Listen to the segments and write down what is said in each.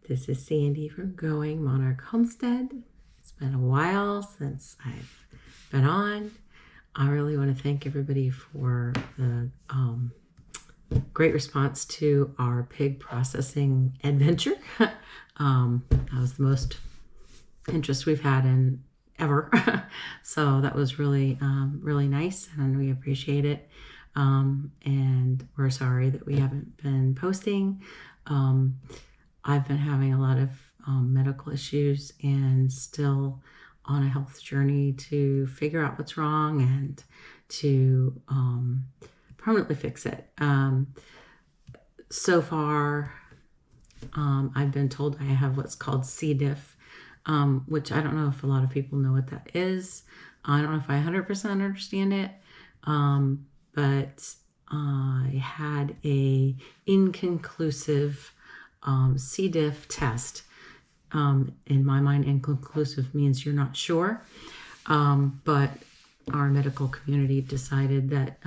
This is Sandy from Going Monarch Homestead. It's been a while since I've been on. I really want to thank everybody for the great response to our pig processing adventure. That was the most interest we've had in ever. So that was really, really nice, and we appreciate it. And we're sorry that we haven't been posting. I've been having a lot of medical issues and still on a health journey to figure out what's wrong and to permanently fix it. So far, I've been told I have what's called C. diff, which I don't know if a lot of people know what that is. I don't know if I 100% understand it, but I had a inconclusive C. diff test. In my mind, inconclusive means you're not sure, but our medical community decided that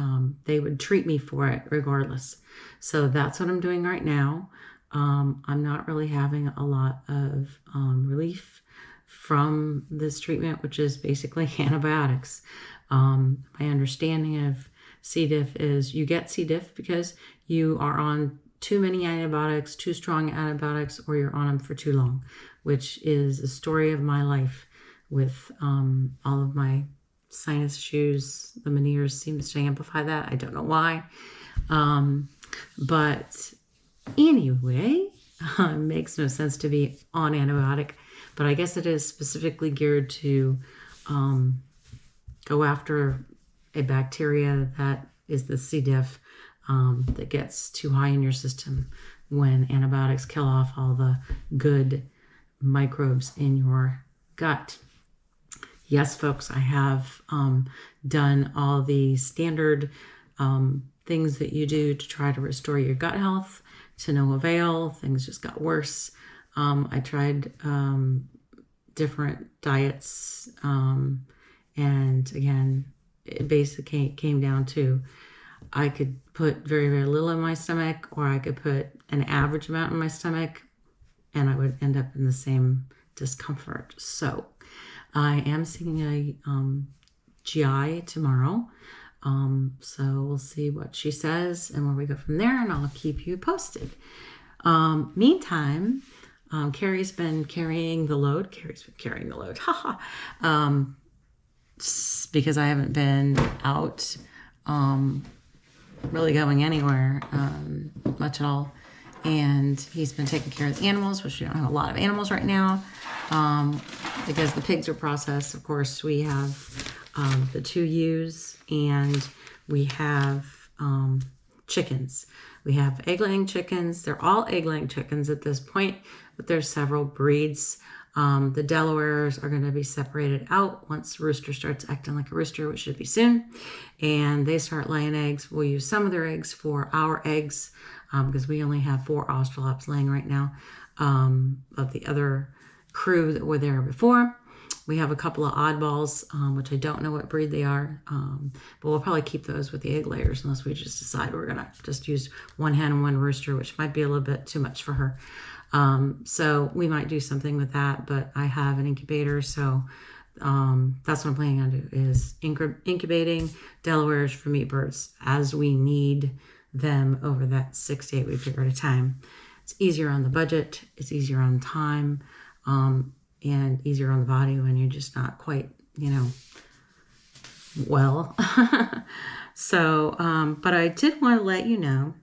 they would treat me for it regardless. So that's what I'm doing right now. I'm not really having a lot of relief from this treatment, which is basically antibiotics. My understanding of C. diff is you get C. diff because you are on too many antibiotics, too strong antibiotics, or you're on them for too long, which is a story of my life with all of my sinus issues. The Meniere's seems to amplify that. I don't know why. But anyway, it makes no sense to be on antibiotic, but I guess it is specifically geared to go after a bacteria that is the C. diff that gets too high in your system when antibiotics kill off all the good microbes in your gut. Yes, folks, I have done all the standard things that you do to try to restore your gut health, to no avail. Things just got worse. I tried different diets, and again, it basically came down to I could put very, very little in my stomach, or I could put an average amount in my stomach, and I would end up in the same discomfort. So I am seeing a GI tomorrow. So we'll see what she says and where we go from there, and I'll keep you posted. Meantime, Carrie's been carrying the load. Because I haven't been out really going anywhere much at all. And he's been taking care of the animals, which we don't have a lot of animals right now. Because the pigs are processed, of course, we have the 2 ewes, and we have chickens. We have egg-laying chickens. They're all egg-laying chickens at this point, but there's several breeds. The Delawares are going to be separated out once Rooster starts acting like a rooster, which should be soon, and they start laying eggs. We'll use some of their eggs for our eggs because we only have 4 Australops laying right now of the other crew that were there before. We have a couple of oddballs, which I don't know what breed they are, but we'll probably keep those with the egg layers unless we just decide we're going to just use 1 hen and 1 rooster, which might be a little bit too much for her. So we might do something with that, but I have an incubator, so that's what I'm planning on doing, is incubating Delawares for meat birds as we need them over that 6 to 8 week period of time. It's easier on the budget, it's easier on time, and easier on the body when you're just not quite, well. So, but I did want to let you know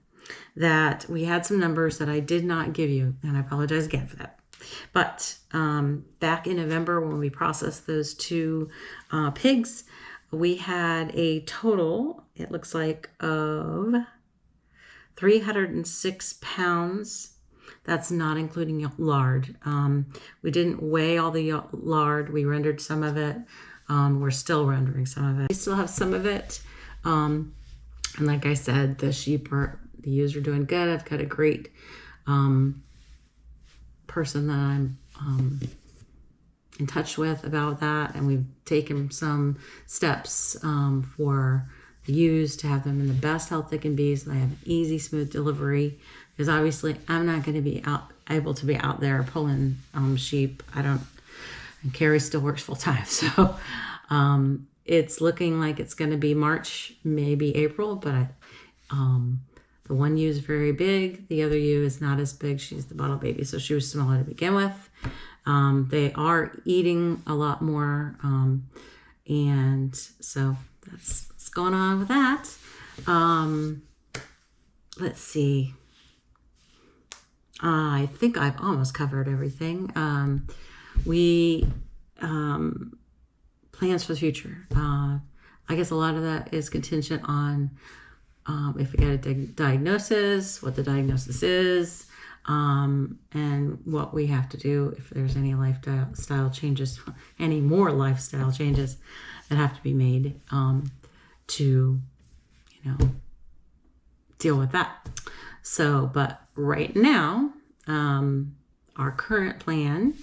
that we had some numbers that I did not give you, and I apologize again for that. But back in November, when we processed those 2 pigs, we had a total, it looks like, of 306 pounds. That's not including lard. We didn't weigh all the lard. We rendered some of it. We're still rendering some of it. We still have some of it. And like I said, the ewes are doing good. I've got a great person that I'm in touch with about that, and we've taken some steps for the ewes to have them in the best health they can be, so they have an easy, smooth delivery. because obviously I'm not going to be able to be out there pulling sheep. And Carrie still works full time. So it's looking like it's going to be March, maybe April, but the one ewe is very big. The other ewe is not as big. She's the bottle baby, so she was smaller to begin with. They are eating a lot more, and so that's what's going on with that. Let's see. I think I've almost covered everything. Plans for the future. I guess a lot of that is contingent on if we get a diagnosis, what the diagnosis is, and what we have to do if there's any lifestyle changes, any more lifestyle changes that have to be made to, deal with that. So, but right now, our current plan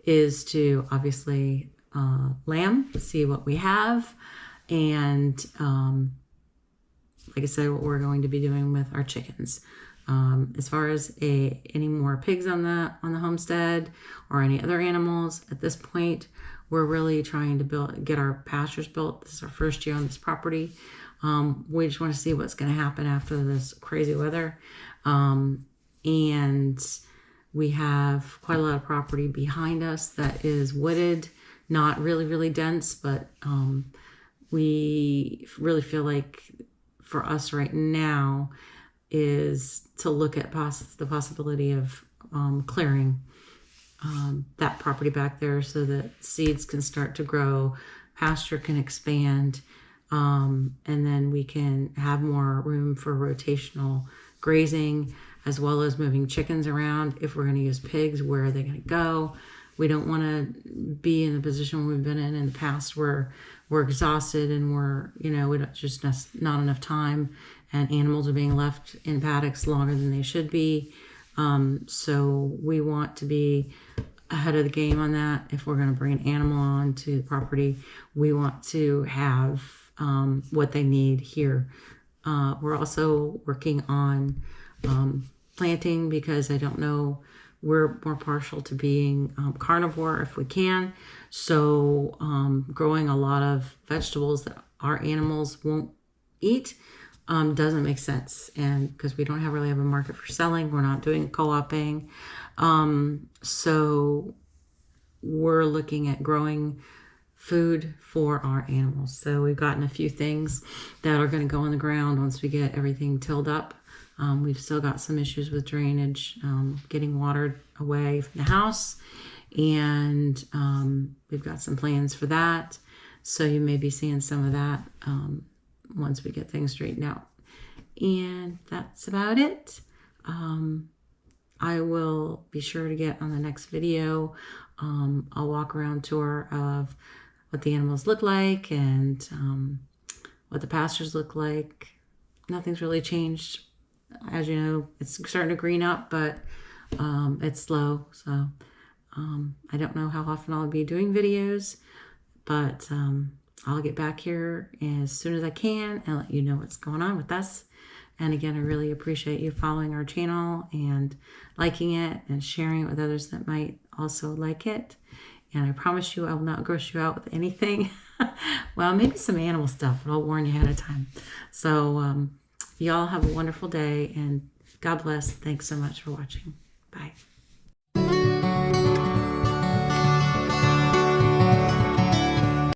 is to obviously lamb, see what we have, and like I said, what we're going to be doing with our chickens. As far as any more pigs on the homestead or any other animals, at this point, we're really trying to get our pastures built. This is our first year on this property. We just want to see what's going to happen after this crazy weather. And we have quite a lot of property behind us that is wooded, not really, really dense, but we really feel like for us right now is to look at the possibility of clearing that property back there so that seeds can start to grow, pasture can expand, and then we can have more room for rotational grazing, as well as moving chickens around. If we're going to use pigs, where are they going to go? We don't want to be in the position we've been in the past where we're exhausted and we don't just not enough time, and animals are being left in paddocks longer than they should be. So we want to be ahead of the game on that. If we're going to bring an animal on to the property, we want to have what they need here. We're also working on planting, because I don't know, we're more partial to being carnivore if we can. So growing a lot of vegetables that our animals won't eat doesn't make sense. And because we don't really have a market for selling, we're not doing co-oping. So we're looking at growing food for our animals. So we've gotten a few things that are going to go in the ground once we get everything tilled up. We've still got some issues with drainage, getting water away from the house, and we've got some plans for that. So you may be seeing some of that once we get things straightened out. And that's about it. I will be sure to get on the next video. I'll walk around tour of what the animals look like and what the pastures look like. Nothing's really changed. As you know, it's starting to green up, but it's slow. So I don't know how often I'll be doing videos, but I'll get back here as soon as I can and let you know what's going on with us. And again, I really appreciate you following our channel and liking it and sharing it with others that might also like it. And I promise you I will not gross you out with anything. Well, maybe some animal stuff, but I'll warn you ahead of time. So y'all have a wonderful day, and God bless. Thanks so much for watching. Bye.